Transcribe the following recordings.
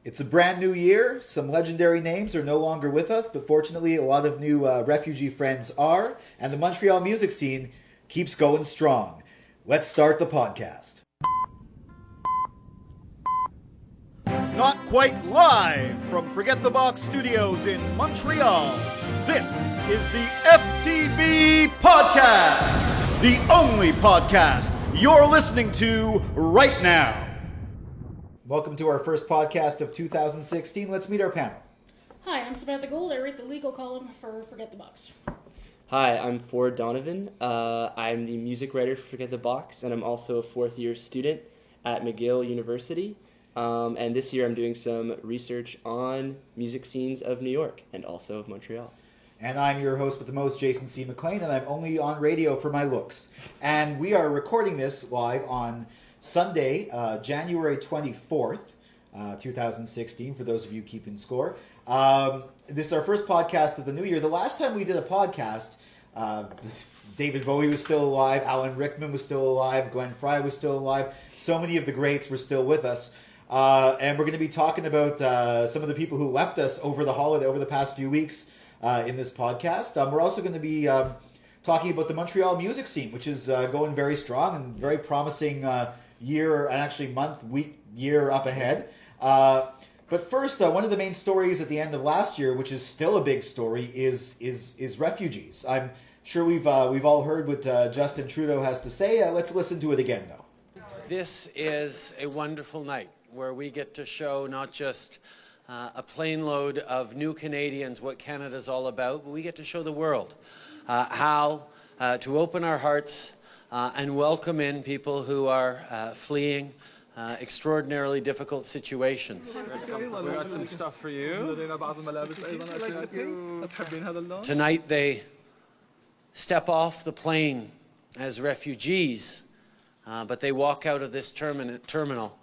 It's a brand new year. Some legendary names are no longer with us, but fortunately, a lot of new refugee friends are, and the Montreal music scene keeps going strong. Let's start the podcast. Not quite live from Forget the Box Studios in Montreal. This is the FTB Podcast, the only podcast you're listening to right now. Welcome to our first podcast of 2016. Let's meet our panel. Hi, I'm Samantha Gold. I write the legal column for Forget the Box. Hi, I'm Donovan. I'm the music writer for Forget the Box, and I'm also a fourth-year student at McGill University. And this year I'm doing some research on music scenes of New York and also of Montreal. And I'm your host with the most, Jason C. McLean, and I'm only on radio for my looks. And we are recording this live on Sunday, January 24th, 2016, for those of you keeping score. This is our first podcast of the new year. The last time we did a podcast, David Bowie was still alive, Alan Rickman was still alive, Glenn Frey was still alive. So many of the greats were still with us. And we're going to be talking about some of the people who left us over the past few weeks in this podcast. We're also going to be talking about the Montreal music scene, which is going very strong and very promising year, and actually month, week, year up ahead. But first, one of the main stories at the end of last year, which is still a big story, is refugees. I'm sure we've all heard what Justin Trudeau has to say. Let's listen to it again, though. This is a wonderful night where we get to show not just a plane load of new Canadians what Canada's all about, but we get to show the world how to open our hearts and welcome in people who are fleeing extraordinarily difficult situations. We got some stuff for you. Tonight they step off the plane as refugees, but they walk out of this terminal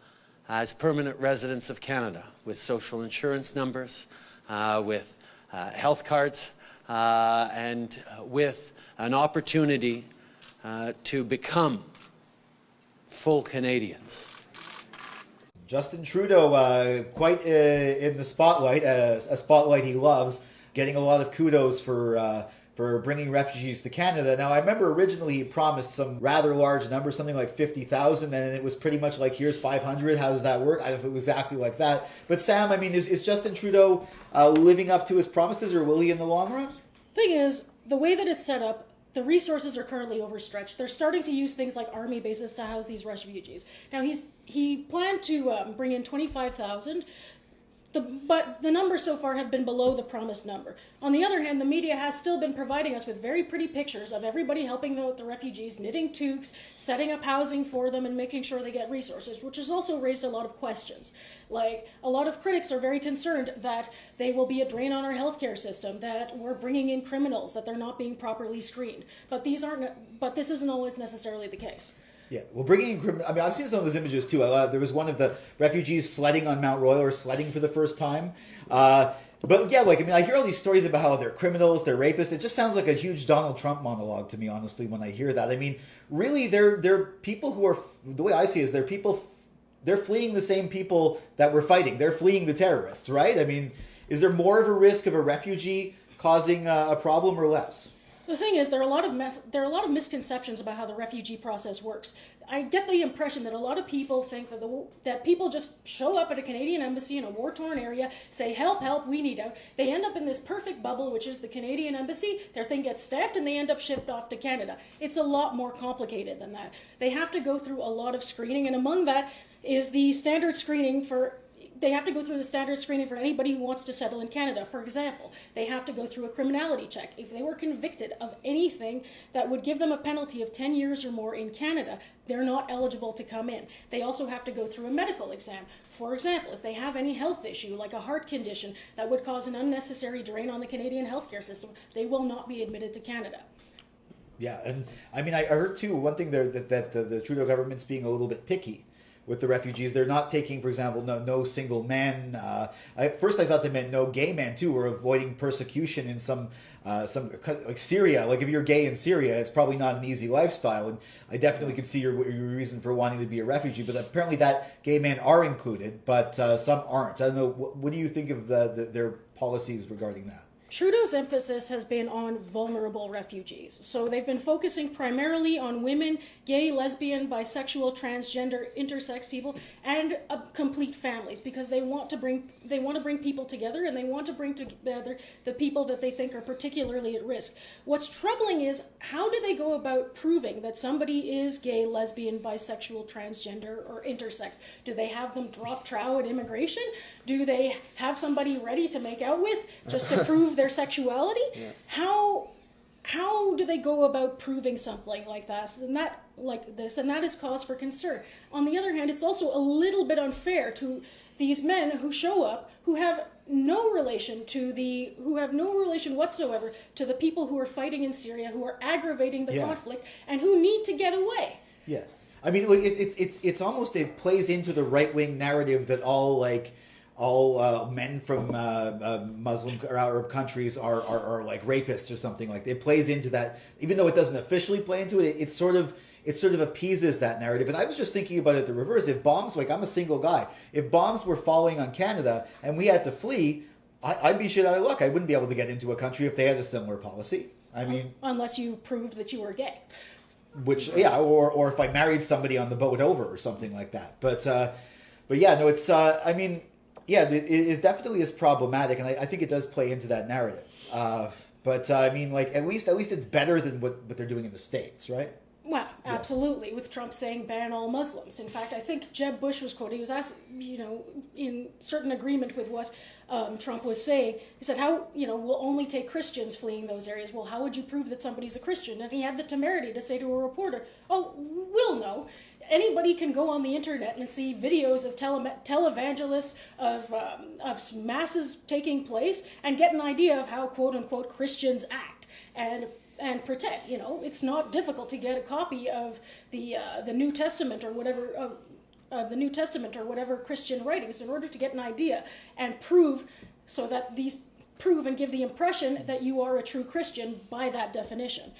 as permanent residents of Canada with social insurance numbers, with health cards, and with an opportunity to become full Canadians. Justin Trudeau, quite in the spotlight, a spotlight he loves, getting a lot of kudos for bringing refugees to Canada. Now, I remember originally he promised some rather large number, something like 50,000, and it was pretty much like, here's 500. How does that work? I don't know if it was exactly like that. But Sam, I mean, is Justin Trudeau living up to his promises, or will he in the long run? Thing is, the way that it's set up, the resources are currently overstretched. They're starting to use things like army bases to house these refugees. Now, he planned to bring in 25,000, but the numbers so far have been below the promised number. On the other hand, the media has still been providing us with very pretty pictures of everybody helping out the refugees, knitting toques, setting up housing for them, and making sure they get resources, which has also raised a lot of questions. Like, a lot of critics are very concerned that they will be a drain on our healthcare system, that we're bringing in criminals, that they're not being properly screened. But this isn't always necessarily the case. Yeah, well, bringing in criminal. I mean, I've seen some of those images too. There was one of the refugees sledding on Mount Royal, or sledding for the first time. But yeah, like, I mean, I hear all these stories about how they're criminals, they're rapists. It just sounds like a huge Donald Trump monologue to me, honestly, when I hear that. I mean, really, they're people who are, the way I see it is, they're fleeing the same people that we're fighting. They're fleeing the terrorists, right? I mean, is there more of a risk of a refugee causing a problem or less? The thing is, there are a lot of misconceptions about how the refugee process works. I get the impression that a lot of people think that people just show up at a Canadian embassy in a war-torn area, say, help, help, we need out. They end up in this perfect bubble, which is the Canadian embassy. Their thing gets stamped, and they end up shipped off to Canada. It's a lot more complicated than that. They have to go through a lot of screening, and among that is the standard screening for... They have to go through the standard screening for anybody who wants to settle in Canada. For example, they have to go through a criminality check. If they were convicted of anything that would give them a penalty of 10 years or more in Canada, they're not eligible to come in. They also have to go through a medical exam. For example, if they have any health issue, like a heart condition that would cause an unnecessary drain on the Canadian healthcare system, they will not be admitted to Canada. Yeah, and I mean, I heard too, one thing there that the Trudeau government's being a little bit picky with the refugees. They're not taking, for example, no single man. At first, I thought they meant no gay man too. We're avoiding persecution in some like Syria. Like if you're gay in Syria, it's probably not an easy lifestyle. And I definitely could see your reason for wanting to be a refugee. But apparently, that gay men are included, but some aren't. I don't know. What do you think of their policies regarding that? Trudeau's emphasis has been on vulnerable refugees. So they've been focusing primarily on women, gay, lesbian, bisexual, transgender, intersex people, and complete families, because they want to bring people together, and they want to bring together the people that they think are particularly at risk. What's troubling is, how do they go about proving that somebody is gay, lesbian, bisexual, transgender, or intersex? Do they have them drop trow at immigration? Do they have somebody ready to make out with just to prove their sexuality? Yeah. How do they go about proving something like this? And that is cause for concern. On the other hand, it's also a little bit unfair to these men who show up, who have no relation whatsoever to the people who are fighting in Syria, who are aggravating the conflict, and who need to get away. Yeah, I mean, it's almost, it plays into the right-wing narrative that all men from Muslim or Arab countries are like rapists or something like that. It plays into that, even though it doesn't officially play into it. It sort of appeases that narrative. And I was just thinking about it the reverse. If bombs, like I'm a single guy, if bombs were falling on Canada and we had to flee, I'd be shit out of luck. I wouldn't be able to get into a country if they had a similar policy. I mean, unless you proved that you were gay. Which, yeah, or if I married somebody on the boat over or something like that. But yeah, no, it's I mean. Yeah, it definitely is problematic, and I think it does play into that narrative. But I mean, like at least it's better than what they're doing in the States, right? Well, absolutely. Yeah. With Trump saying ban all Muslims. In fact, I think Jeb Bush was quoted. He was asked, in certain agreement with what Trump was saying. He said, "How we'll only take Christians fleeing those areas." Well, how would you prove that somebody's a Christian? And he had the temerity to say to a reporter, "Oh, we'll know." Anybody can go on the internet and see videos of televangelists of masses taking place and get an idea of how quote unquote Christians act and pretend. It's not difficult to get a copy of the New Testament or whatever of the New Testament or whatever Christian writings in order to get an idea and prove and give the impression that you are a true Christian by that definition.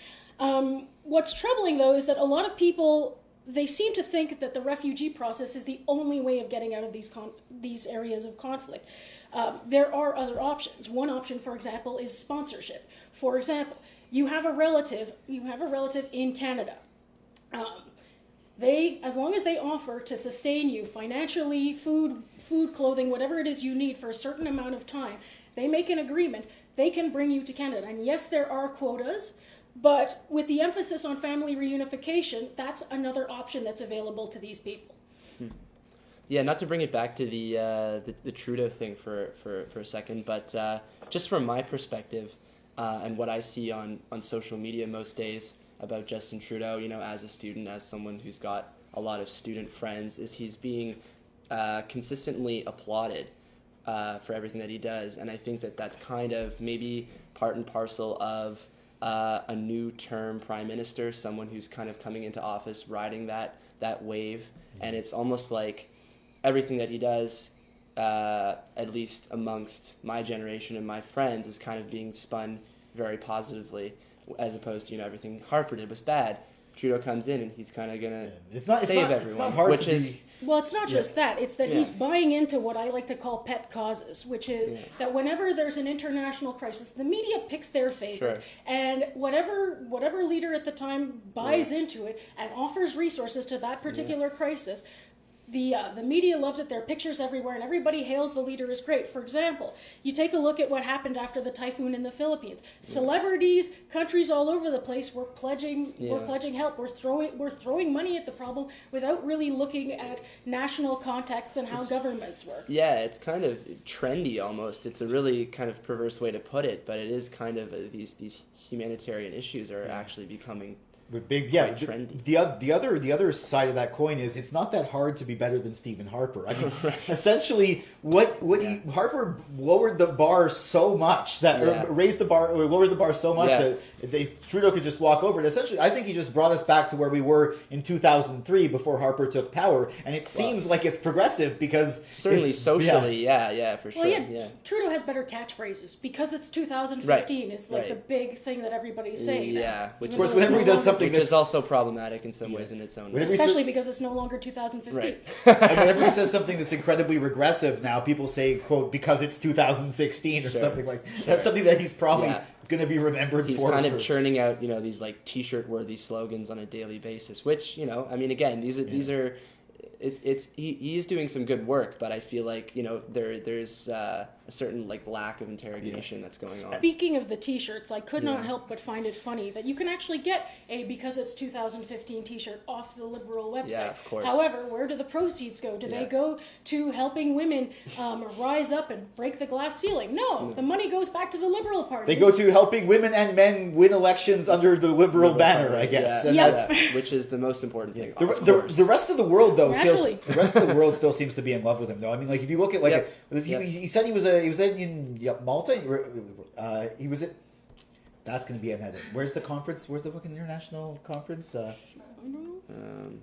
What's troubling though is that a lot of people, they seem to think that the refugee process is the only way of getting out of these areas of conflict. There are other options. One option, for example, is sponsorship. For example, you have a relative in Canada. As long as they offer to sustain you financially, food, clothing, whatever it is you need for a certain amount of time, they make an agreement, they can bring you to Canada. And yes, there are quotas, but with the emphasis on family reunification, that's another option that's available to these people. Yeah, not to bring it back to the Trudeau thing for a second, but just from my perspective and what I see on social media most days about Justin Trudeau, as a student, as someone who's got a lot of student friends, is he's being consistently applauded for everything that he does. And I think that that's kind of maybe part and parcel of a new term prime minister, someone who's kind of coming into office, riding that wave. And it's almost like everything that he does, at least amongst my generation and my friends, is kind of being spun very positively, as opposed to, everything Harper did was bad. Trudeau comes in and he's kind of going to save everyone. It's not hard Well, it's not just that. It's that he's buying into what I like to call pet causes, which is that whenever there's an international crisis, the media picks their favorite. Sure. And whatever leader at the time buys into it and offers resources to that particular crisis, the media loves it. There are pictures everywhere, and everybody hails the leader as great. For example, you take a look at what happened after the typhoon in the Philippines. Celebrities, countries all over the place were pledging help. We're throwing money at the problem without really looking at national contexts and how governments work. Yeah, it's kind of trendy almost. It's a really kind of perverse way to put it, but it is kind of these humanitarian issues are actually becoming Big, yeah. quite trendy. The other side of that coin is it's not that hard to be better than Stephen Harper. I mean, essentially, Harper lowered the bar so much that or raised the bar, or lowered the bar so much that Trudeau could just walk over it. Essentially, I think he just brought us back to where we were in 2003 before Harper took power, and it seems like it's progressive because certainly socially, for sure. Well, Trudeau has better catchphrase because it's 2015. It's like the big thing that everybody's saying. Yeah, of course, whenever he does something which is also problematic in some ways in its own way. Especially because it's no longer 2015. Right. And whenever he says something that's incredibly regressive now, people say, quote, because it's 2016 or something like that. That's something that he's probably going to be remembered for. He's kind of churning out, these like T-shirt worthy slogans on a daily basis, which, I mean, again, these are he is doing some good work, but I feel like there's a certain like lack of interrogation that's going on. Speaking of the T-shirts, I could not help but find it funny that you can actually get a because it's 2015 T-shirt off the Liberal website. Yeah, of course. However, where do the proceeds go? Do they go to helping women rise up and break the glass ceiling? No, the money goes back to the Liberal Party. They go to helping women and men win elections under the Liberal banner, I guess. Which is the most important thing. The rest of the world, though, still seems to be in love with him, though. I mean, like if you look at he said he was in Malta. He was at. That's going to be an edit. Where's the conference? Where's the fucking international conference? I don't know.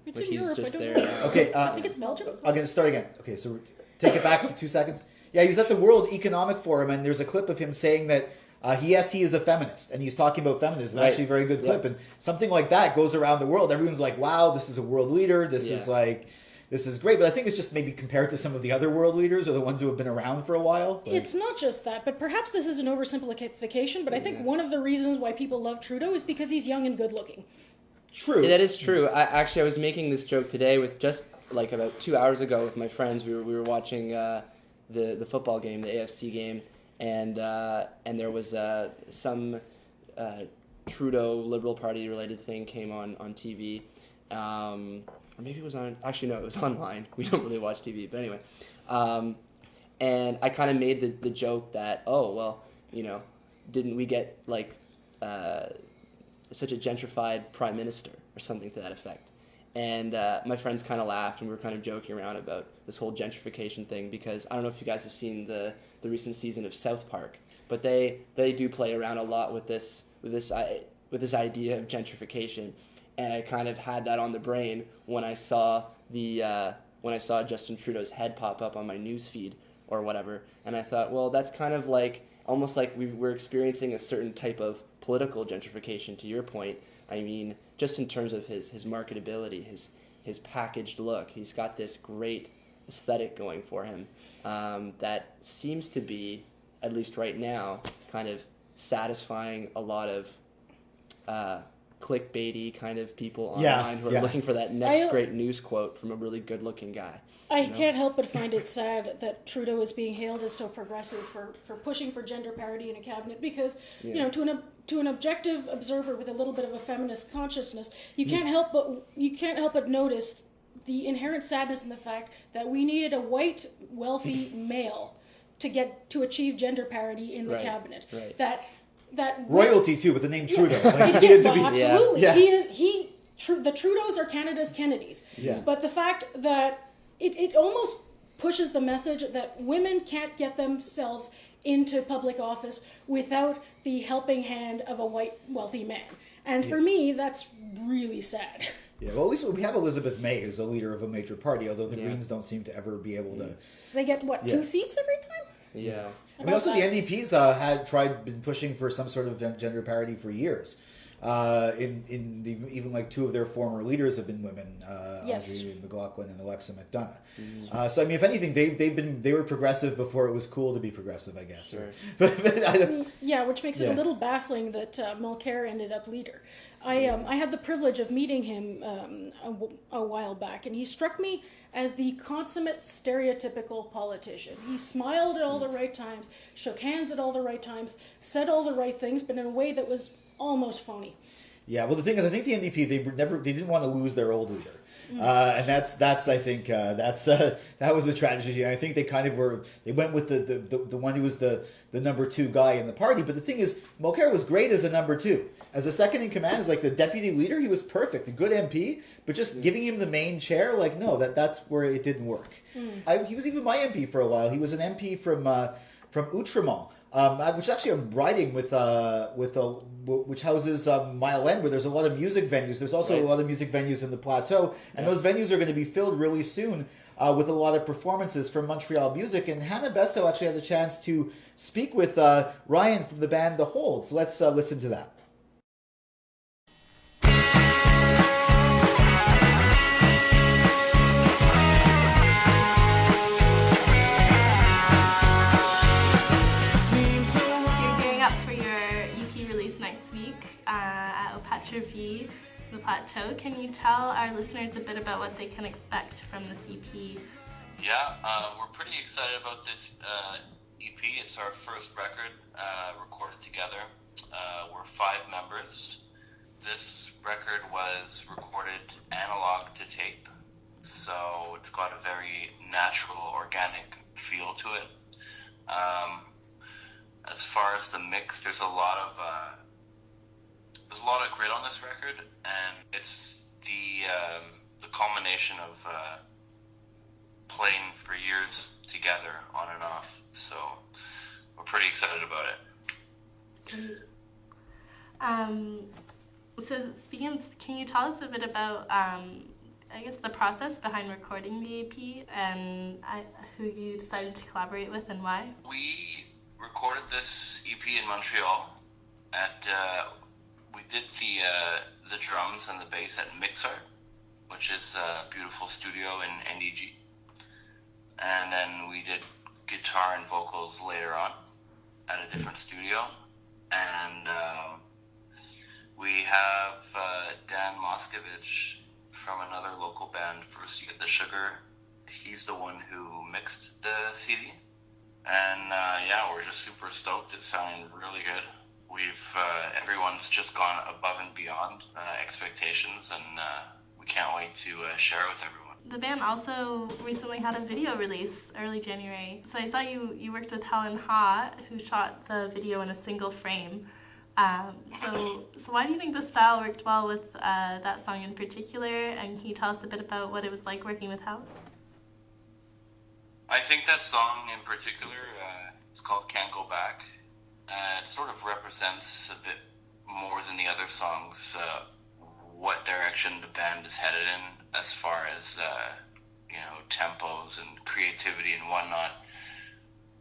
It's in he's Europe. just I don't there know. now. Okay. I think it's Belgium. Again, start again. Okay, so take it back to 2 seconds. Yeah, he was at the World Economic Forum, and there's a clip of him saying that he is a feminist, and he's talking about feminism. Actually, a very good clip, and something like that goes around the world. Everyone's like, "Wow, this is a world leader. This is great." But I think it's just maybe compared to some of the other world leaders or the ones who have been around for a while. It's not just that, but perhaps this is an oversimplification. But I think one of the reasons why people love Trudeau is because he's young and good looking. True. That is true. I was making this joke today with just like about 2 hours ago with my friends. We were watching the football game, the AFC game, and there was some Trudeau Liberal Party related thing came on TV. Or maybe it was on. Actually, no, it was online. We don't really watch TV, but anyway. And I kind of made the joke that, didn't we get like such a gentrified prime minister or something to that effect? And my friends kind of laughed, and we were kind of joking around about this whole gentrification thing because I don't know if you guys have seen the recent season of South Park, but they do play around a lot with this idea of gentrification. And I kind of had that on the brain when I saw Justin Trudeau's head pop up on my news feed or whatever. And I thought, well, that's kind of like almost like we're experiencing a certain type of political gentrification. To your point, I mean, just in terms of his marketability, his packaged look, he's got this great aesthetic going for him that seems to be, at least right now, kind of satisfying a lot of clickbaity kind of people online who are looking for that next great news quote from a really good-looking guy. I can't help but find it sad that Trudeau is being hailed as so progressive for pushing for gender parity in a cabinet because, to an objective observer with a little bit of a feminist consciousness, you can't help but notice the inherent sadness in the fact that we needed a white, wealthy male to achieve gender parity in the cabinet. Right. That royalty too, with the name Trudeau. Absolutely. The Trudeaus are Canada's Kennedys. Yeah. But the fact that it almost pushes the message that women can't get themselves into public office without the helping hand of a white, wealthy man. And for me, that's really sad. Yeah, well, at least we have Elizabeth May, who's a leader of a major party, although the Greens don't seem to ever be able to... They get, 2 seats every time? Yeah. I mean, also the NDP's been pushing for some sort of gender parity for years. Even like two of their former leaders have been women, Audrey McLaughlin and Alexa McDonough. Mm-hmm. So I mean, if anything, they were progressive before it was cool to be progressive, I guess. Sure. Which makes it a little baffling that Mulcair ended up leader. I had the privilege of meeting him a while back, and he struck me as the consummate stereotypical politician. He smiled at all the right times, shook hands at all the right times, said all the right things, but in a way that was almost phony. Yeah, well, the thing is, I think the NDP they didn't want to lose their old leader. And that's I think that was the tragedy. I think they went with the one who was the number two guy in the party. But the thing is, Mulcair was great as a number two. As a second in command, as like the deputy leader, he was perfect, a good MP. But just giving him the main chair, like no, that's where it didn't work. He was even my MP for a while. He was an MP from Outremont. Which actually I'm riding with which houses Mile End, where there's a lot of music venues. There's also a lot of music venues in the plateau, and those venues are going to be filled really soon with a lot of performances from Montreal music. And Hannah Besseau actually had a chance to speak with Ryan from the band The Hold. So let's listen to that. The Plateau. Can you tell our listeners a bit about what they can expect from this EP? Yeah, we're pretty excited about this EP. It's our first record recorded together. We're 5 members. This record was recorded analog to tape, so it's got a very natural, organic feel to it. As far as the mix, there's a lot of grit on this record, and it's the culmination of playing for years together on and off. So we're pretty excited about it. So speaking of, can you tell us a bit about I guess the process behind recording the EP and who you decided to collaborate with and why? We recorded this EP in Montreal we did the drums and the bass at Mixart, which is a beautiful studio in NDG. And then we did guitar and vocals later on at a different studio. And we have Dan Moskovich from another local band, First You Get the Sugar. He's the one who mixed the CD. And we're just super stoked. It sounded really good. Everyone's just gone above and beyond expectations, and we can't wait to share it with everyone. The band also recently had a video release early January. So I saw you worked with Helen Ha, who shot the video in a single frame. So why do you think the style worked well with that song in particular? And can you tell us a bit about what it was like working with Helen? I think that song in particular, it's called Can't Go Back. It sort of represents a bit more than the other songs what direction the band is headed in as far as tempos and creativity and whatnot.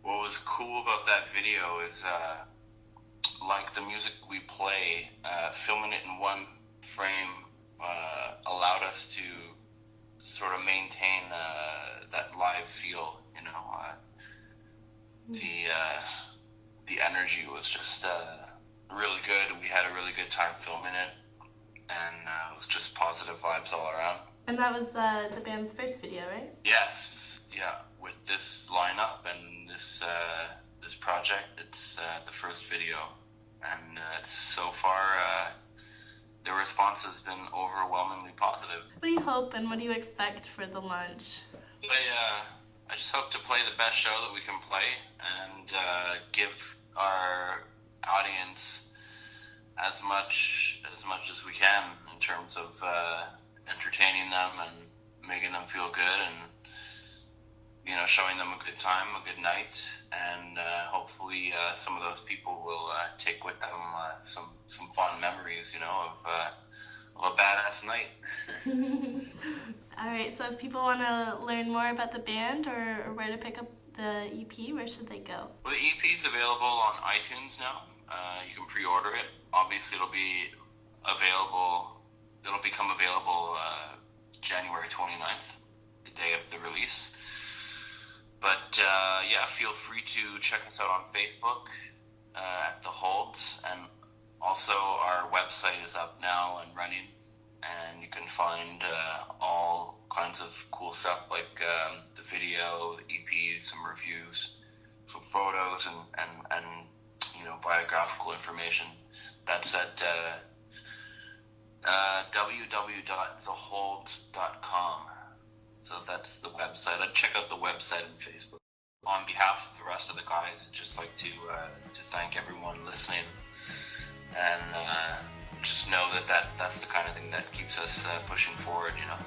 What was cool about that video is like the music we play, filming it in one frame allowed us to sort of maintain that live feel. The energy was just really good. We had a really good time filming it, and it was just positive vibes all around. And that was the band's first video, right? Yes, yeah. With this lineup and this project, it's the first video, and so far the response has been overwhelmingly positive. What do you hope and what do you expect for the launch? I just hope to play the best show that we can play and give our audience as much as we can in terms of entertaining them and making them feel good and showing them a good time, a good night, and hopefully some of those people will take with them some fond memories, of a badass night. All right, so if people want to learn more about the band or where to pick up the EP, where should they go? Well, the EP is available on iTunes now. You can pre-order it. Obviously, it'll become available January 29th, the day of the release. But feel free to check us out on Facebook at The Holds, and also our website is up now and running, and you can find all kinds of cool stuff like the video, the EP, some reviews, some photos, and biographical information. That's at www.theholds.com. So that's the website. I'd check out the website and Facebook. On behalf of the rest of the guys, I'd just like to thank everyone listening, and just know that's the kind of thing that keeps us pushing forward, you know.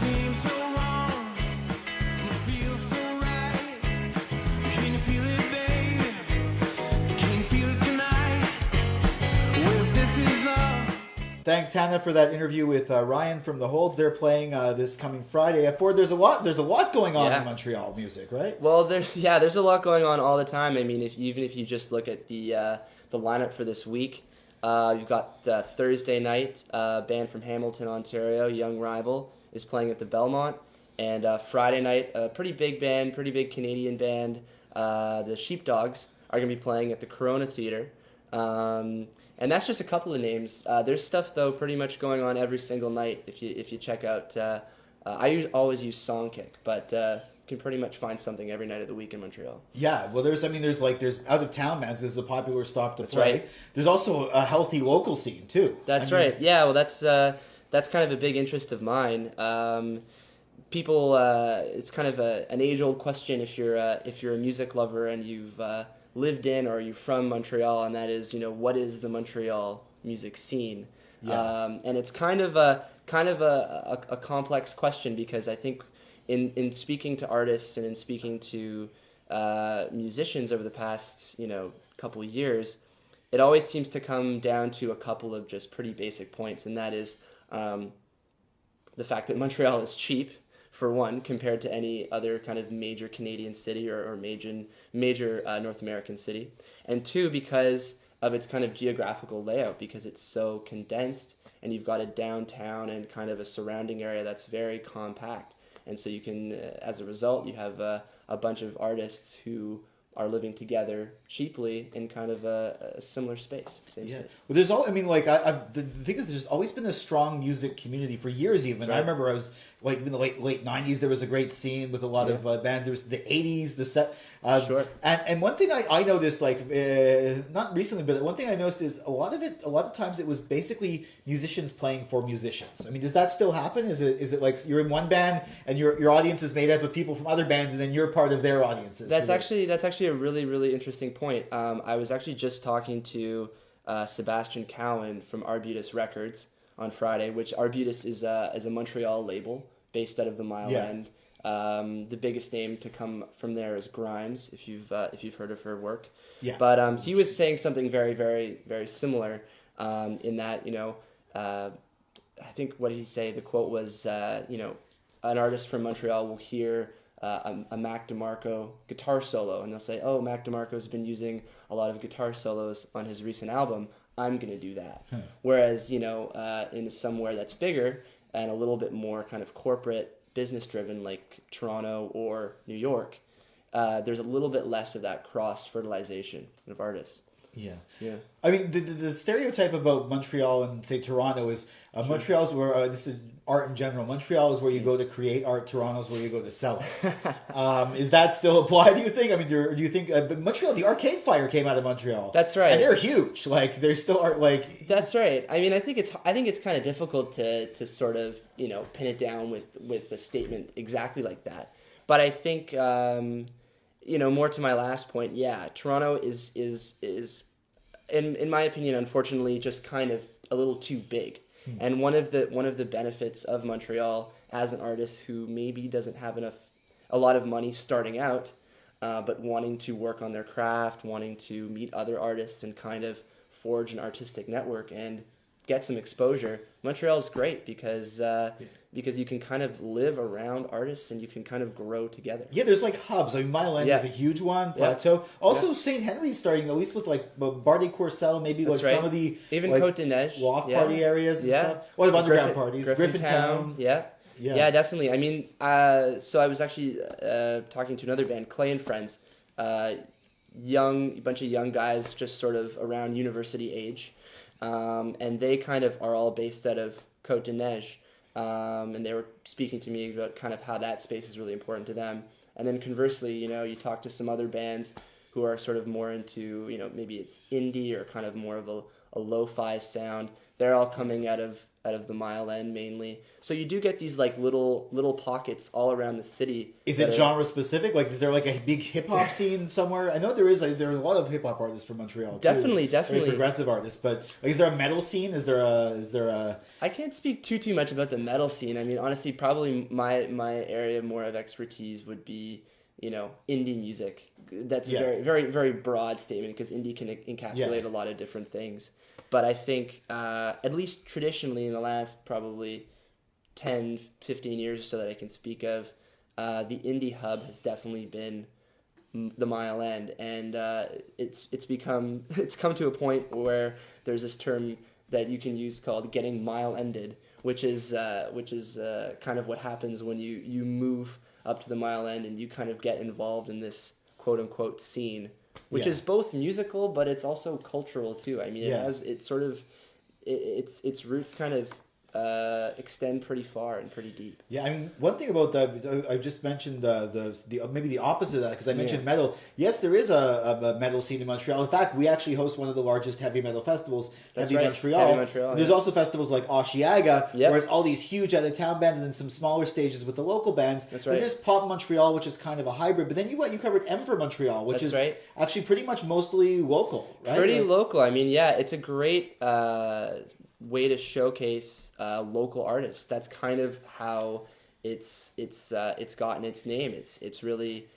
Seems so wrong, it feels so right. Can you feel it, baby? Can you feel it tonight? Well, if this is love. Thanks, Hannah, for that interview with Ryan from the Holds. They're playing this coming Friday at Ford. There's a lot going on in Montreal music, right? Well, there's a lot going on all the time. I mean, even if you just look at the lineup for this week, you've got Thursday night, a band from Hamilton, Ontario, Young Rival, is playing at the Belmont, and Friday night, a pretty big Canadian band, the Sheepdogs, are going to be playing at the Corona Theatre. And that's just a couple of names. There's stuff, though, pretty much going on every single night. If you check out, I always use Songkick, but can pretty much find something every night of the week in Montreal. Yeah, well, there's out of town bands. There's a popular stop to play. Right. There's also a healthy local scene too. Right. Yeah, well, that's kind of a big interest of mine. People, it's kind of an age-old question if you're a music lover and you've lived in or you're from Montreal, and that is, what is the Montreal music scene? Yeah. And it's kind of a complex question, because I think in speaking to artists and in speaking to musicians over the past couple of years, it always seems to come down to a couple of just pretty basic points, and that is the fact that Montreal is cheap, for one, compared to any other kind of major Canadian city or major North American city. And two, because of its kind of geographical layout, because it's so condensed, and you've got a downtown and kind of a surrounding area that's very compact. And so you can, as a result, you have a bunch of artists who are living together cheaply in kind of a similar space. Space. Well, there's the thing is, there's always been a strong music community for years. Even Right. I remember I was in the late '90s. There was a great scene with a lot of bands. There was the '80s, the set. Sure. And one thing I noticed, not recently, but one thing I noticed is a lot of times it was basically musicians playing for musicians. I mean, does that still happen? Is it like you're in one band and your audience is made up of people from other bands, and then you're part of their audiences? That's actually a really, really interesting point. I was actually just talking to Sebastian Cowan from Arbutus Records on Friday, which Arbutus is a Montreal label based out of the Mile End. The biggest name to come from there is Grimes, if you've heard of her work. Yeah. But he was saying something very, very, very similar in that, I think, what did he say? The quote was, an artist from Montreal will hear a Mac DeMarco guitar solo, and they'll say, oh, Mac DeMarco's been using a lot of guitar solos on his recent album, I'm going to do that. Whereas, in somewhere that's bigger and a little bit more kind of corporate, business-driven, like Toronto or New York, there's a little bit less of that cross-fertilization of artists. Yeah. Yeah. I mean, the stereotype about Montreal and, say, Toronto is Montreal's where, this is art in general, Montreal is where you go to create art, Toronto's where you go to sell it. Is that still apply, do you think? I mean, do you think, but Montreal, the Arcade Fire came out of Montreal. That's right. And they're huge. Like, they still are, like... That's right. I mean, I think it's kind of difficult to sort of, pin it down with a statement exactly like that. But I think... more to my last point, Toronto is in my opinion, unfortunately, just kind of a little too big. And one of the benefits of Montreal as an artist who maybe doesn't have a lot of money starting out, but wanting to work on their craft, wanting to meet other artists and kind of forge an artistic network and get some exposure. Montreal is great because you can kind of live around artists and you can kind of grow together. Yeah, there's like hubs. I mean, Mile End is a huge one. Plateau. Also, St. Henry's starting, at least with like Bar de Courcelle, maybe That's some of the even like, Côte de Neige loft party areas and stuff. Well, the underground parties. Griffintown. Yeah, definitely. I mean, so I was actually talking to another band, Clay and Friends, a bunch of young guys just sort of around university age. And they kind of are all based out of Côte de Neige. And they were speaking to me about kind of how that space is really important to them. And then conversely, you talk to some other bands who are sort of more into, maybe it's indie or kind of more of a lo-fi sound. they're all coming out of the Mile End mainly. So you do get these like little pockets all around the city. Is it genre specific? Like, is there like a big hip hop scene somewhere? I know there is. Like, there are a lot of hip hop artists from Montreal. Definitely. Very progressive artists. But like, is there a metal scene? Is there a? I can't speak too much about the metal scene. I mean, honestly, probably my area more of expertise would be, indie music. That's a very broad statement because indie can encapsulate a lot of different things. But I think, at least traditionally in the last probably 10, 15 years or so that I can speak of, the indie hub has definitely been the Mile End. And it's come to a point where there's this term that you can use called getting mile-ended, which is kind of what happens when you move up to the Mile End and you kind of get involved in this quote-unquote scene. Which is both musical, but it's also cultural too. I mean, its roots kind of extend pretty far and pretty deep. Yeah, I mean, one thing about that, I just mentioned the maybe the opposite of that, because I mentioned metal. Yes, there is a metal scene in Montreal. In fact, we actually host one of the largest heavy metal festivals, Heavy Montreal. There's also festivals like Oshiaga, where it's all these huge out-of-town bands and then some smaller stages with the local bands. That's right. Then there's Pop Montreal, which is kind of a hybrid. But then you covered M for Montreal, which is actually pretty much mostly local, right? Pretty local. I mean, it's a great way to showcase local artists. That's kind of how it's gotten its name. It's really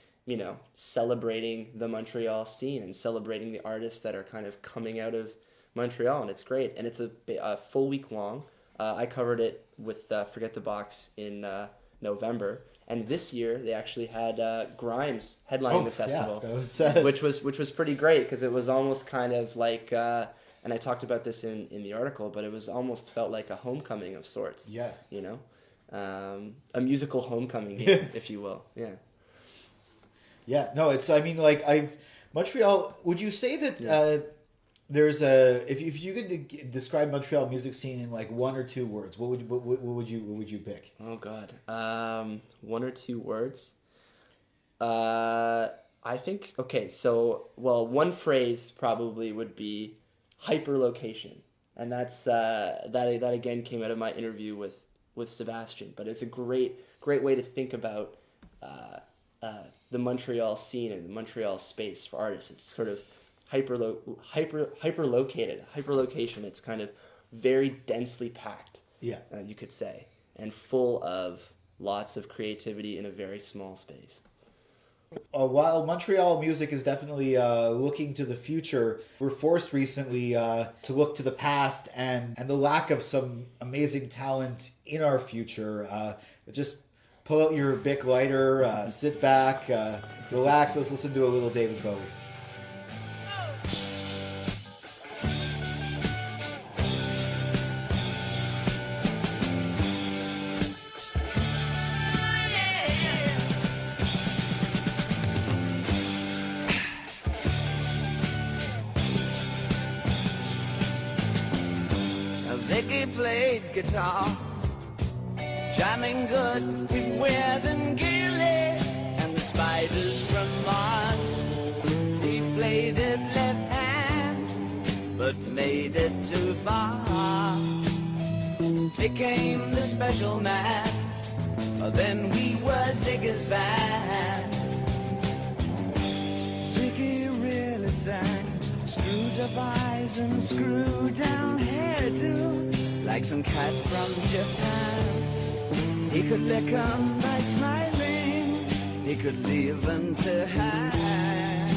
celebrating the Montreal scene and celebrating the artists that are kind of coming out of Montreal, and it's great. And it's a full week long. I covered it with Forget the Box in November, and this year they actually had Grimes headlining the festival, which was pretty great because it was almost kind of like. And I talked about this in the article, but it was almost felt like a homecoming of sorts. Yeah. A musical homecoming game, if you will. Yeah. Yeah. No, Montreal. Would you say that there's if you could describe Montreal music scene in like one or two words, what would you pick? Oh God, one or two words. I think one phrase probably would be hyperlocation, and that's that again came out of my interview with Sebastian. But it's a great way to think about the Montreal scene and the Montreal space for artists. It's sort of hyperlocation. It's kind of very densely packed. You could say, and full of lots of creativity in a very small space. While Montreal music is definitely looking to the future, we're forced recently to look to the past and the lack of some amazing talent in our future. Just pull out your Bic lighter, sit back, relax. Let's listen to a little David Bowie. Played guitar, jamming good with Webb and Gilly and the Spiders from Mars. He played it left hand, but made it too far. Became the special man, then we were Ziggy's band. Ziggy really sang, screwed up eyes and screwed down hairdo. Like some cat from Japan, he could lick 'em by smiling, he could leave them to hang.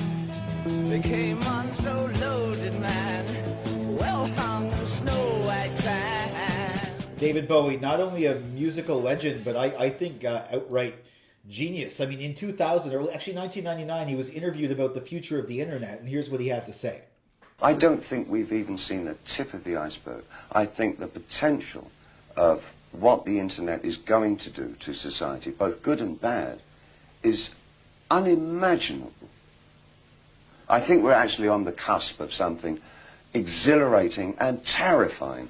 Became one so loaded man, well hung in snow white tan. David Bowie, not only a musical legend, but I think outright genius. I mean, in 2000, or actually 1999, he was interviewed about the future of the internet, and here's what he had to say. I don't think we've even seen the tip of the iceberg. I think the potential of what the internet is going to do to society, both good and bad, is unimaginable. I think we're actually on the cusp of something exhilarating and terrifying.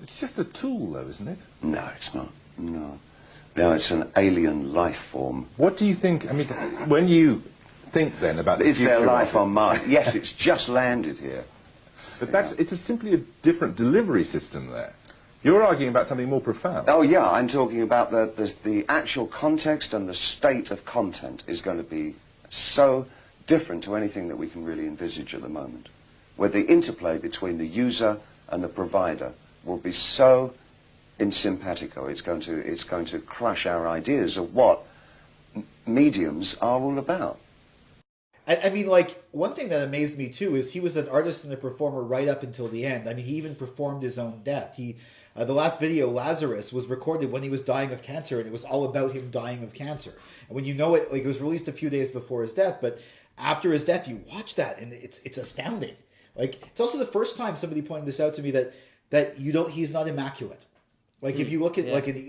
It's just a tool, though, isn't it? No, it's not. No. No, it's an alien life form. What do you think, I mean, when you think then about the Is future there life on Mars? Yes, it's just landed here. But it's simply a different delivery system there. You're arguing about something more profound. Oh yeah, I'm talking about the actual context and the state of content is going to be so different to anything that we can really envisage at the moment, where the interplay between the user and the provider will be so in simpatico. It's going to crush our ideas of what mediums are all about. I mean, like, one thing that amazed me, too, is he was an artist and a performer right up until the end. I mean, he even performed his own death. The last video, Lazarus, was recorded when he was dying of cancer, and it was all about him dying of cancer. And when you know it, like, it was released a few days before his death, but after his death, you watch that, and it's astounding. Like, it's also the first time somebody pointed this out to me that he's not immaculate. Like, if you look at,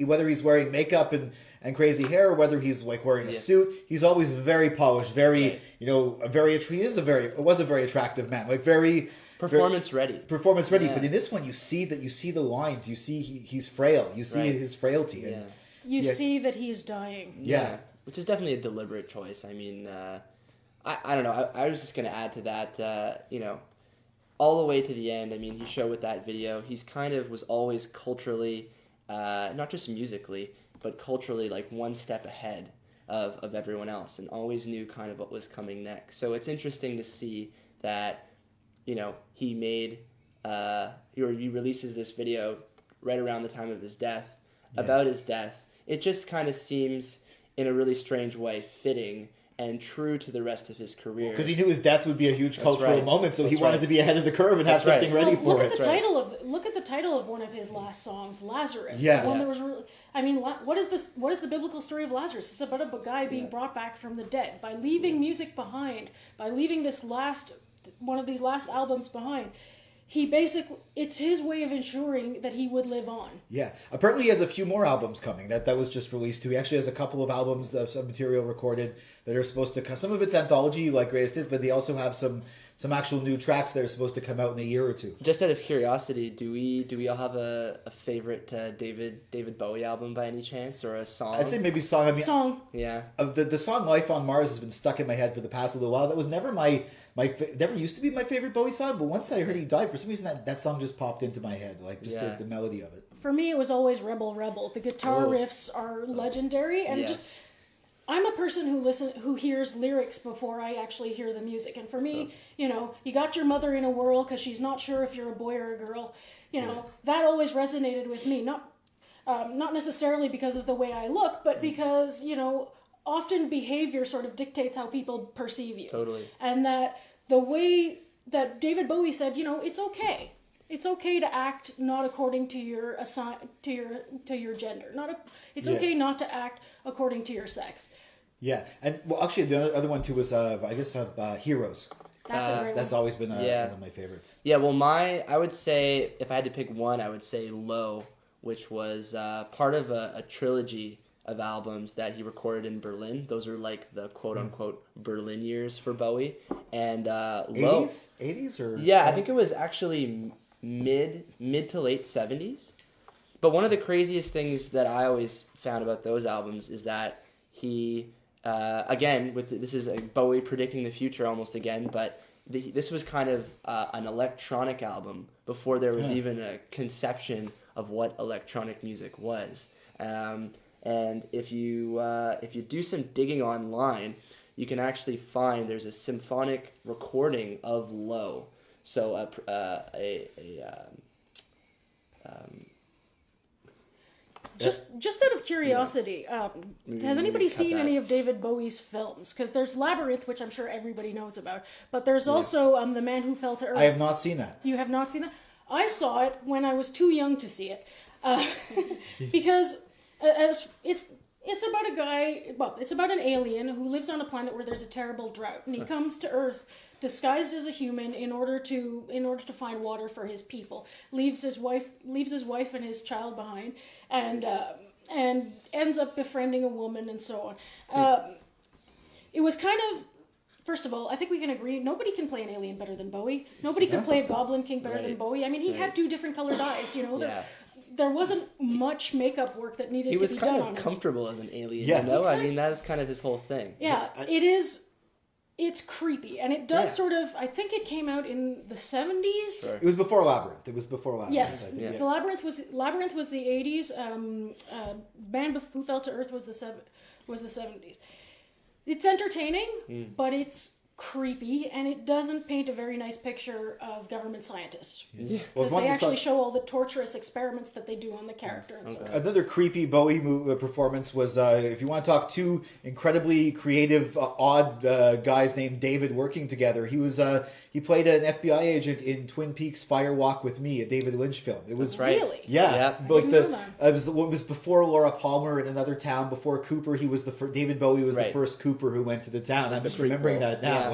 whether he's wearing makeup and crazy hair, or whether he's, like, wearing a suit, he's always very polished, very, it was a very attractive man. Like, very... Performance ready. Performance ready. Yeah. But in this one, you see the lines. You see he's frail. You see his frailty. And, you see that he's dying. Yeah. Which is definitely a deliberate choice. I mean, I don't know. I was just going to add to that, all the way to the end. I mean, he showed with that video, he's kind of was always culturally, not just musically, but culturally, like, one step ahead of everyone else, and always knew kind of what was coming next. So it's interesting to see that, he made, he releases this video right around the time of his death, about his death. It just kind of seems, in a really strange way, fitting and true to the rest of his career. Because he knew his death would be a huge cultural moment, so he wanted to be ahead of the curve and have something ready for it. Look at the title of one of his last songs, Lazarus. Yeah. The one that was what is the biblical story of Lazarus? It's about a guy being brought back from the dead by leaving music behind, by leaving one of these last albums behind. It's his way of ensuring that he would live on. Yeah. Apparently he has a few more albums coming. That was just released too. He actually has a couple of albums of some material recorded that are supposed to come. Some of it's anthology, like Greatest Hits, but they also have some actual new tracks that are supposed to come out in a year or two. Just out of curiosity, do we all have a favorite David Bowie album by any chance, or a song? I'd say maybe song. Song. Yeah. The song "Life on Mars" has been stuck in my head for the past little while. That was never never used to be my favorite Bowie song, but once I heard he died, for some reason that song just popped into my head, like just the melody of it. For me, it was always Rebel Rebel. The guitar riffs are legendary, and I'm a person who hears lyrics before I actually hear the music. And for me, you got your mother in a whirl because she's not sure if you're a boy or a girl. That always resonated with me. Not necessarily because of the way I look, but because often behavior sort of dictates how people perceive you. Totally. And that the way that David Bowie said, it's okay. It's okay to act not according to your to your gender. It's okay not to act according to your sex. Yeah, and well, actually, the other one too was Heroes. That's always been one of my favorites. Yeah, well, I would say if I had to pick one, I would say Low, which was part of a trilogy of albums that he recorded in Berlin. Those are like the quote-unquote Berlin years for Bowie. And Low... 80s or... Yeah, I think it was actually mid to late 70s. But one of the craziest things that I always found about those albums is that he, again, this is Bowie predicting the future almost again, but this was kind of an electronic album before there was even a conception of what electronic music was. And if you do some digging online, you can actually find there's a symphonic recording of Low. So just out of curiosity, has anybody seen any of David Bowie's films? Because there's Labyrinth, which I'm sure everybody knows about, but there's also The Man Who Fell to Earth. I have not seen that. You have not seen that? I saw it when I was too young to see it, because it's about a guy. Well, it's about an alien who lives on a planet where there's a terrible drought, and he comes to Earth disguised as a human in order to find water for his people. Leaves his wife and his child behind, and ends up befriending a woman and so on. It was kind of. First of all, I think we can agree nobody can play an alien better than Bowie. Nobody could play a Goblin King better than Bowie. I mean, he had two different colored eyes. There wasn't much makeup work that needed to be done on him. He was kind of comfortable as an alien. Yeah. Exactly. I mean, that is kind of his whole thing. Yeah, it is. it's creepy, and it does sort of. I think it came out in the 70s. It was before Labyrinth. It was before Labyrinth. Yes, I think. the Labyrinth was the 80s. Man Who Fell to Earth was the 70s. It's entertaining, but it's creepy, and it doesn't paint a very nice picture of government scientists. Because they actually show all the torturous experiments that they do on the character. And so Another creepy Bowie performance was, if you want to talk two incredibly creative, odd guys named David working together, he played an FBI agent in Twin Peaks Fire Walk with Me, a David Lynch film. It was Really? Yeah. I didn't know that. It was before Laura Palmer in another town, before Cooper. He was David Bowie was the first Cooper who went to the town. I'm just remembering that now.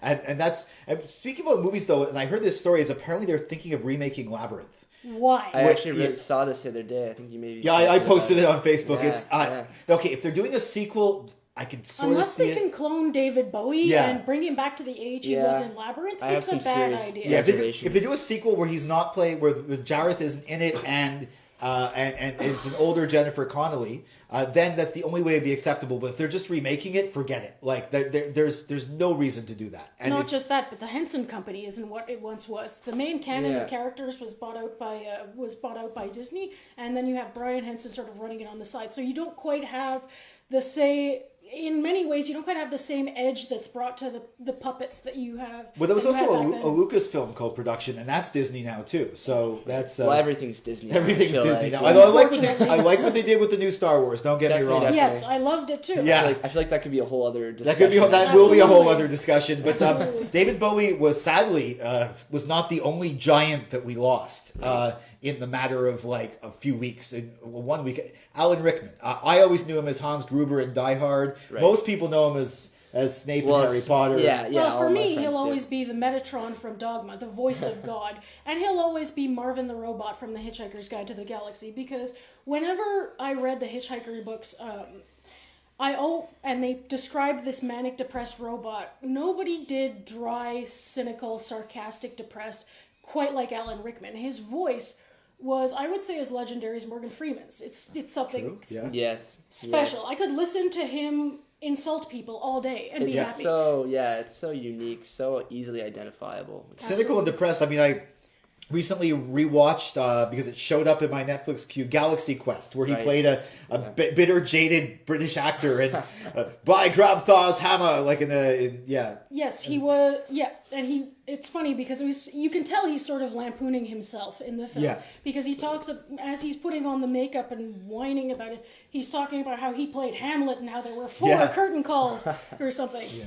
And that's speaking about movies though, and I heard this story is apparently they're thinking of remaking Labyrinth. Why? I actually saw this the other day. I think you maybe. Yeah, I posted it on Facebook. Yeah, Okay, if they're doing a sequel, I can sort Unless of see they can clone David Bowie Yeah. and bring him back to the age he was in Labyrinth, I have it's a some bad serious idea. Yeah, if they do a sequel where he's not playing, where Jareth isn't in it, and it's an older Jennifer Connelly, then that's the only way it'd be acceptable. But if they're just remaking it, forget it. Like there's no reason to do that. And Not just that, but the Henson Company isn't what it once was. The main canon Yeah. of characters was bought out by Disney, and then you have Brian Henson sort of running it on the side. So you don't quite have the say. In many ways, you don't quite have the same edge that's brought to the puppets that you have. Well, there was that you also had back a then. Lucasfilm co-production, and that's Disney now too. So that's Well, everything's Disney. everything's I feel Disney like. now. Although I like what they did with the new Star Wars. Don't get me wrong. Definitely. Yes, I loved it too. Yeah. I feel like that could be a whole other discussion. That will be a whole Absolutely. other discussion. But David Bowie was sadly was not the only giant that we lost in the matter of like a few weeks. In 1 week, Alan Rickman. I always knew him as Hans Gruber in Die Hard. Right. Most people know him as Snape in Harry Potter. Yeah. Well, for all my me, friends he'll do. always be the Metatron from Dogma, the voice of God, and he'll always be Marvin the Robot from The Hitchhiker's Guide to the Galaxy, because whenever I read the Hitchhiker books, and they described this manic depressed robot, nobody did dry, cynical, sarcastic, depressed quite like Alan Rickman. His voice was, I would say, as legendary as Morgan Freeman's. It's something Yeah. Yes. special. Yes. I could listen to him insult people all day and be It's happy. it's so unique, so easily identifiable. Cynical and depressed. I mean, I recently rewatched because it showed up in my Netflix queue, Galaxy Quest, where he played a bitter, jaded British actor, and by Grabthaw's hammer, like Yes, he was. Yeah, and it's funny because you can tell he's sort of lampooning himself in the film. Yeah. Because he talks as he's putting on the makeup and whining about it. He's talking about how he played Hamlet and how there were 4 curtain calls or something. Yeah.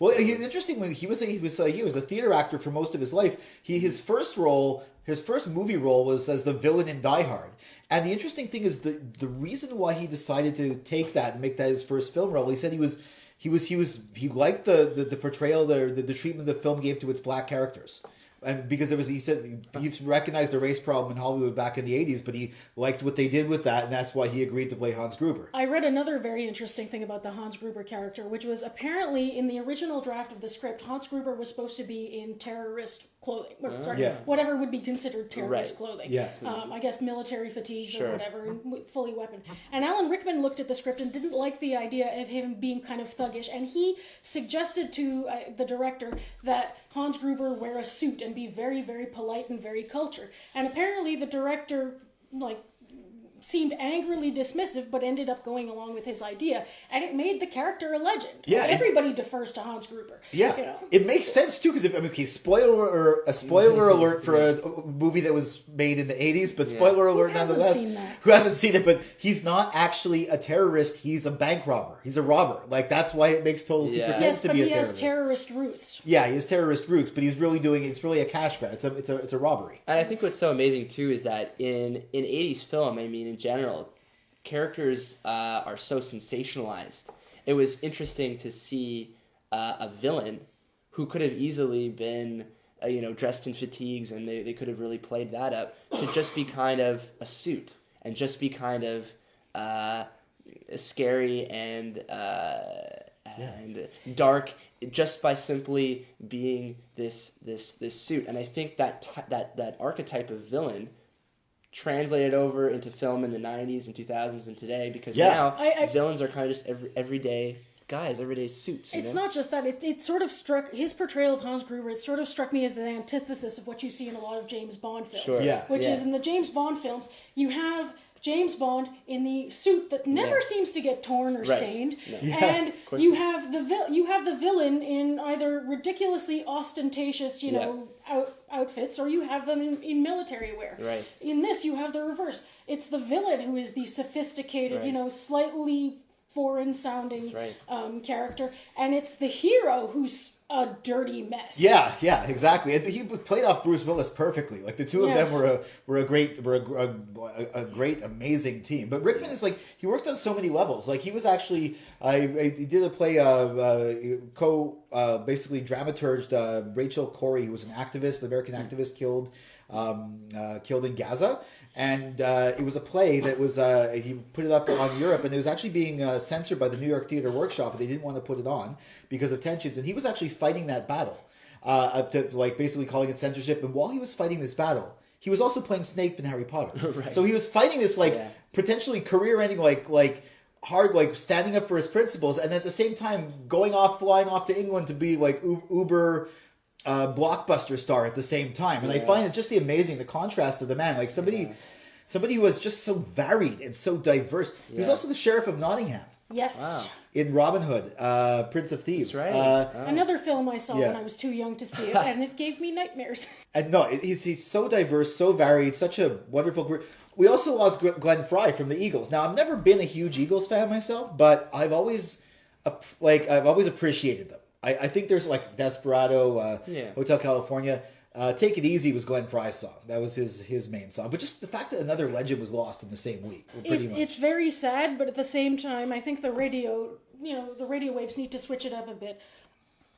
Well, interestingly, he was a theater actor for most of his life. His first movie role was as the villain in Die Hard. And the interesting thing is the reason why he decided to take that and make that his first film role. He said he liked the portrayal, the treatment the film gave to its black characters. And because he said he recognized the race problem in Hollywood back in the 80s, but he liked what they did with that, and that's why he agreed to play Hans Gruber. I read another very interesting thing about the Hans Gruber character, which was apparently in the original draft of the script, Hans Gruber was supposed to be in terrorist clothing, whatever would be considered terrorist clothing. Yes. I guess military fatigues or whatever, and fully weaponed. And Alan Rickman looked at the script and didn't like the idea of him being kind of thuggish, and he suggested to the director that Hans Gruber wear a suit and be very, very polite and very cultured. And apparently the director, seemed angrily dismissive, but ended up going along with his idea, and it made the character a legend. Yeah, everybody defers to Hans Gruber. Yeah, it makes sense too, because spoiler alert for a movie that was made in the 80s, but spoiler alert nonetheless. Who hasn't seen it? But he's not actually a terrorist; he's a bank robber. He's a robber. Like that's why it makes total. He pretends to be a terrorist. Yes, but he has terrorist roots. Yeah, he has terrorist roots, but he's really it's really a cash grab. It's a robbery. And I think what's so amazing too is that in 80s film, I mean, in general, characters are so sensationalized. It was interesting to see a villain who could have easily been, dressed in fatigues, and they could have really played that up, to just be kind of a suit and just be kind of scary and dark, just by simply being this suit. And I think that archetype of villain translated over into film in the 90s and 2000s and today, because now villains are kind of just everyday guys, everyday suits. It's not just that. It sort of struck his portrayal of Hans Gruber. It sort of struck me as the antithesis of what you see in a lot of James Bond films. Sure. Yeah. Which is in the James Bond films, you have James Bond in the suit that never seems to get torn or stained, and you have the villain in either ridiculously ostentatious, outfits, or you have them in military wear. Right. In this, you have the reverse. It's the villain who is the sophisticated, slightly foreign-sounding character, and it's the hero who's a dirty mess. Yeah, exactly. And he played off Bruce Willis perftly. Like the two of them were a great, amazing team. But Rickman is like, he worked on so many levels. Like he was actually, he did a play, basically dramaturged Rachel Corrie, who was an activist, an American activist killed in Gaza. And it was a play that was, he put it up on Europe, and it was actually being censored by the New York Theatre Workshop, but they didn't want to put it on because of tensions. And he was actually fighting that battle, basically calling it censorship. And while he was fighting this battle, he was also playing Snape in Harry Potter. So he was fighting this potentially career-ending, hard, standing up for his principles, and at the same time flying off to England to be uber blockbuster star at the same time. And I find it just the contrast of the man, like somebody who was just so varied and so diverse. He was also the Sheriff of Nottingham. Yes. Wow. In Robin Hood, Prince of Thieves. That's right. Another film I saw when I was too young to see it, and it gave me nightmares. And no, he's so diverse, so varied, such a wonderful career. We also lost Glenn Fry from the Eagles. Now, I've never been a huge Eagles fan myself, but I've always appreciated them. I think there's Desperado, Hotel California. Take It Easy was Glenn Fry's song. That was his main song. But just the fact that another legend was lost in the same week, it's very sad, but at the same time, I think the radio waves need to switch it up a bit.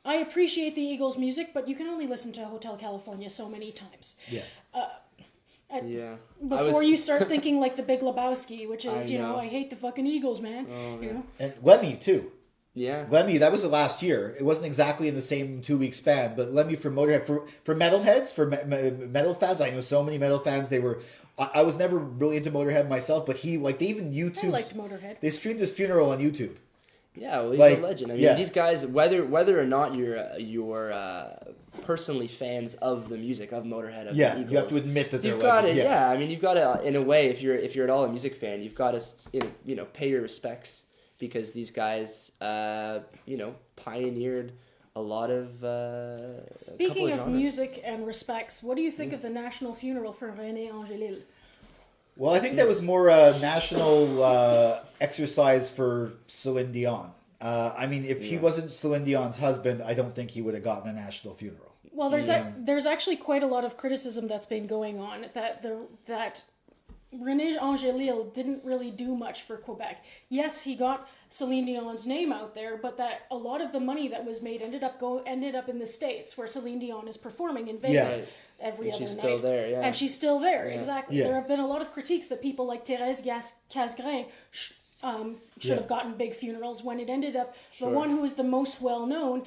I appreciate the Eagles' music, but you can only listen to Hotel California so many times. Yeah. Before you start thinking like The Big Lebowski, which is, I hate the fucking Eagles, man. Oh, man. And Lemmy, too. Yeah. Lemmy, that was the last year. It wasn't exactly in the same 2-week span, but Lemmy for Motorhead, for metalheads, for metal fans, I know so many metal fans, I was never really into Motorhead myself, but they even YouTube. I liked Motorhead. They streamed his funeral on YouTube. Yeah, well, he's a legend. I mean, these guys, whether or not you're personally fans of the music of Motorhead, of the Eagles, you have to admit that you've got to. Yeah, I mean, you've got to, in a way, if you're at all a music fan, you've got to, pay your respects, because these guys, pioneered a lot of. Speaking of music and respects, what do you think of the national funeral for René Angélil? Well, I think that was more a national exercise for Celine Dion. I mean, if he wasn't Celine Dion's husband, I don't think he would have gotten a national funeral. Well, there's actually quite a lot of criticism that's been going on that René Angélil didn't really do much for Quebec. Yes, he got Celine Dion's name out there, but that a lot of the money that was made ended up in the States, where Celine Dion is performing in Vegas every other night. She's still there, yeah. And she's still there, exactly. Yeah. There have been a lot of critiques that people like Thérèse Casgrain should have gotten big funerals, when it ended up the one who was the most well-known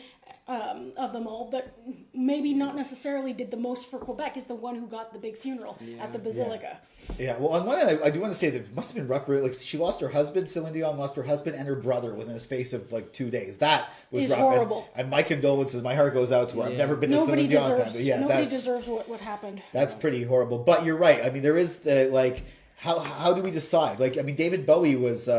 of them all, but maybe not necessarily did the most for Quebec, is the one who got the big funeral at the Basilica. Yeah, well, on one hand, I do want to say that it must have been rough for her. Like, she lost her husband, Celine Dion lost her husband and her brother within a space of 2 days. That was rough. Horrible. And my condolences, my heart goes out to her. I've never been a Celine Dion fan, but nobody deserves what happened. That's pretty horrible. But you're right. I mean, there is how do we decide? David Bowie was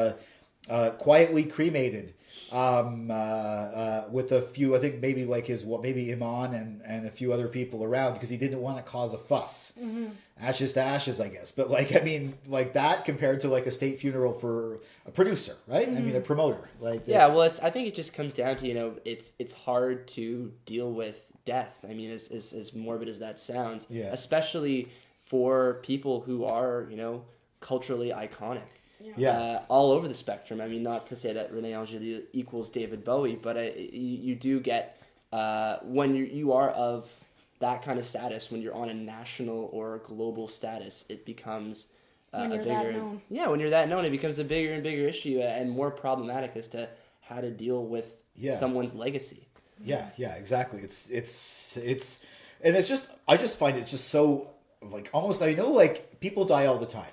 quietly cremated. With a few, I think maybe maybe Iman and a few other people around, because he didn't want to cause a fuss. Mm-hmm. Ashes to ashes, I guess. But that compared to a state funeral for a producer, right? Mm-hmm. I mean, a promoter. I think it just comes down to, it's hard to deal with death. I mean, as morbid as that sounds, especially for people who are, culturally iconic. All over the spectrum. I mean, not to say that René Angélil equals David Bowie, but you do get when you are of that kind of status, when you're on a national or global status, it becomes when you're that known. Yeah, when you're that known, it becomes a bigger and bigger issue and more problematic as to how to deal with someone's legacy. Yeah, exactly. It's and it's just, I just find it just so almost, people die all the time.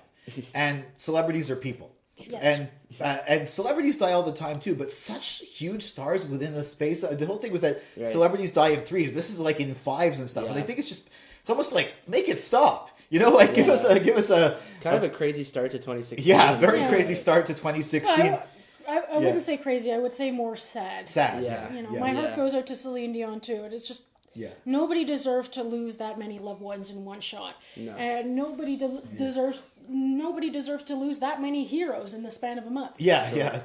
And celebrities are people. Yes. And celebrities die all the time too, but such huge stars within the space. The whole thing was that celebrities die in threes. This is like in fives and stuff. And I think it's almost like, make it stop. You know, like give us a kind of a crazy start to 2016. Yeah, very crazy start to 2016. Well, I wouldn't say crazy. I would say more sad. Sad, You know, my heart goes out to Celine Dion too. And it's just nobody deserved to lose that many loved ones in one shot, and nobody deserves to lose that many heroes in the span of a month.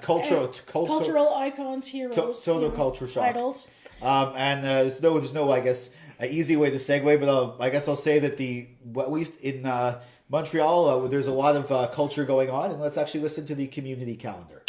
Cultural icons, heroes, total culture shock, idols. And there's no, I guess, an easy way to segue, but I guess I'll say that at least in Montreal, there's a lot of culture going on, and let's actually listen to the community calendar.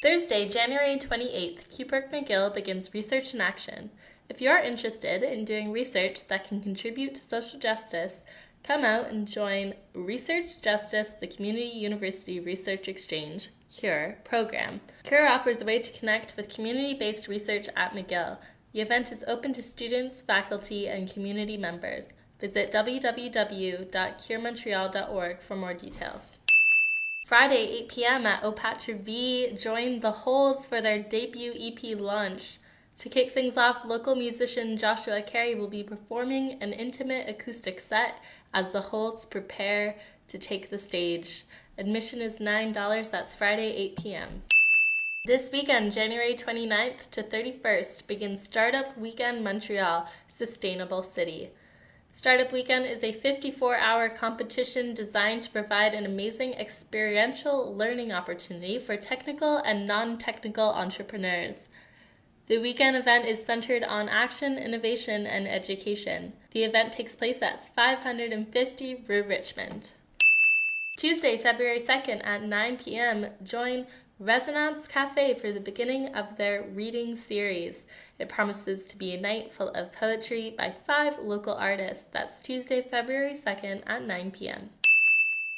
Thursday, January 28th, Cuthbert McGill begins Research in Action. If you are interested in doing research that can contribute to social justice, come out and join Research Justice, the Community University Research Exchange, CURE, program. CURE offers a way to connect with community-based research at McGill. The event is open to students, faculty, and community members. Visit www.curemontreal.org for more details. Friday, 8 p.m. at Opatra V, join the Holds for their debut EP launch. To kick things off, local musician Joshua Carey will be performing an intimate acoustic set as the Holds prepare to take the stage. Admission is $9. That's Friday, 8 p.m. This weekend, January 29th to 31st, begins Startup Weekend Montreal, Sustainable City. Startup Weekend is a 54-hour competition designed to provide an amazing experiential learning opportunity for technical and non-technical entrepreneurs. The weekend event is centered on action, innovation, and education. The event takes place at 550 Rue Richmond. Tuesday, February 2nd at 9 p.m., join Resonance Cafe for the beginning of their reading series. It promises to be a night full of poetry by 5 local artists. That's Tuesday, February 2nd at 9 p.m.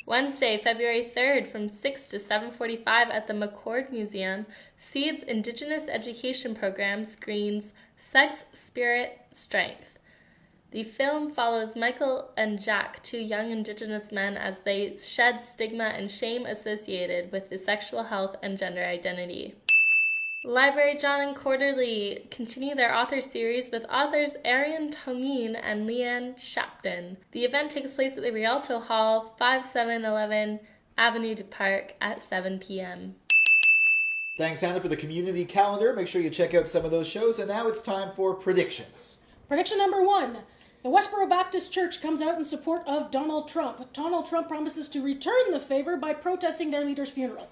Wednesday, February 3rd from 6 to 7:45 at the McCord Museum, Seeds Indigenous Education Program screens Sex, Spirit, Strength. The film follows Michael and Jack, 2 young Indigenous men, as they shed stigma and shame associated with the sexual health and gender identity. Library John and Quarterly continue their author series with authors Arian Tomine and Leanne Shapton. The event takes place at the Rialto Hall, 5711 Avenue du Parc at 7 p.m. Thanks, Hannah, for the community calendar. Make sure you check out some of those shows. And now it's time for predictions. Prediction number 1. The Westboro Baptist Church comes out in support of Donald Trump. Donald Trump promises to return the favor by protesting their leader's funeral.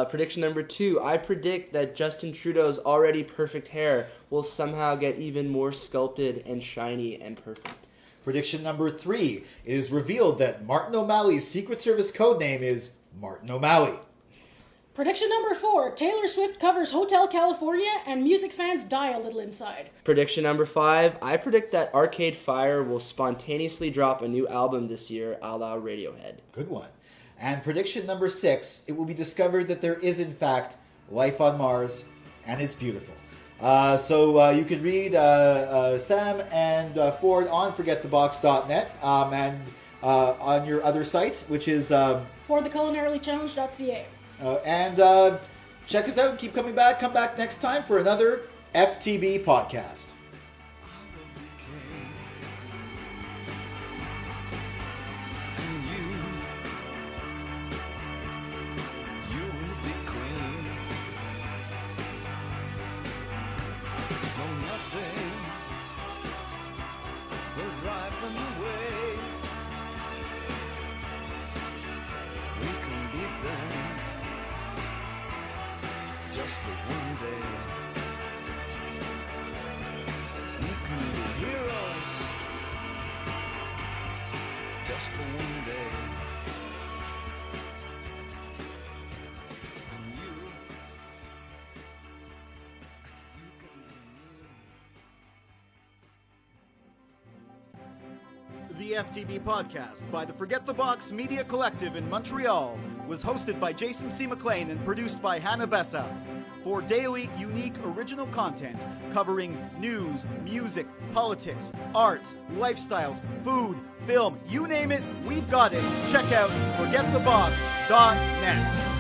Prediction number 2. I predict that Justin Trudeau's already perfect hair will somehow get even more sculpted and shiny and perfect. Prediction number 3. It is revealed that Martin O'Malley's Secret Service codename is Martin O'Malley. Prediction number 4. Taylor Swift covers Hotel California and music fans die a little inside. Prediction number 5. I predict that Arcade Fire will spontaneously drop a new album this year, a la Radiohead. Good one. And prediction number 6. It will be discovered that there is, in fact, life on Mars, and it's beautiful. So you can read Sam and Ford on forgetthebox.net and on your other sites, which is fortheculinarilychallenged.ca. And check us out and keep coming back. Come back next time for another FTB podcast. Just for one day, we can be heroes. Just for one day, and you can be The FTB podcast by the Forget the Box Media Collective in Montreal was hosted by Jason C. McLean and produced by Hannah Besseau. For daily, unique, original content covering news, music, politics, arts, lifestyles, food, film, you name it, we've got it. Check out forgetthebox.net.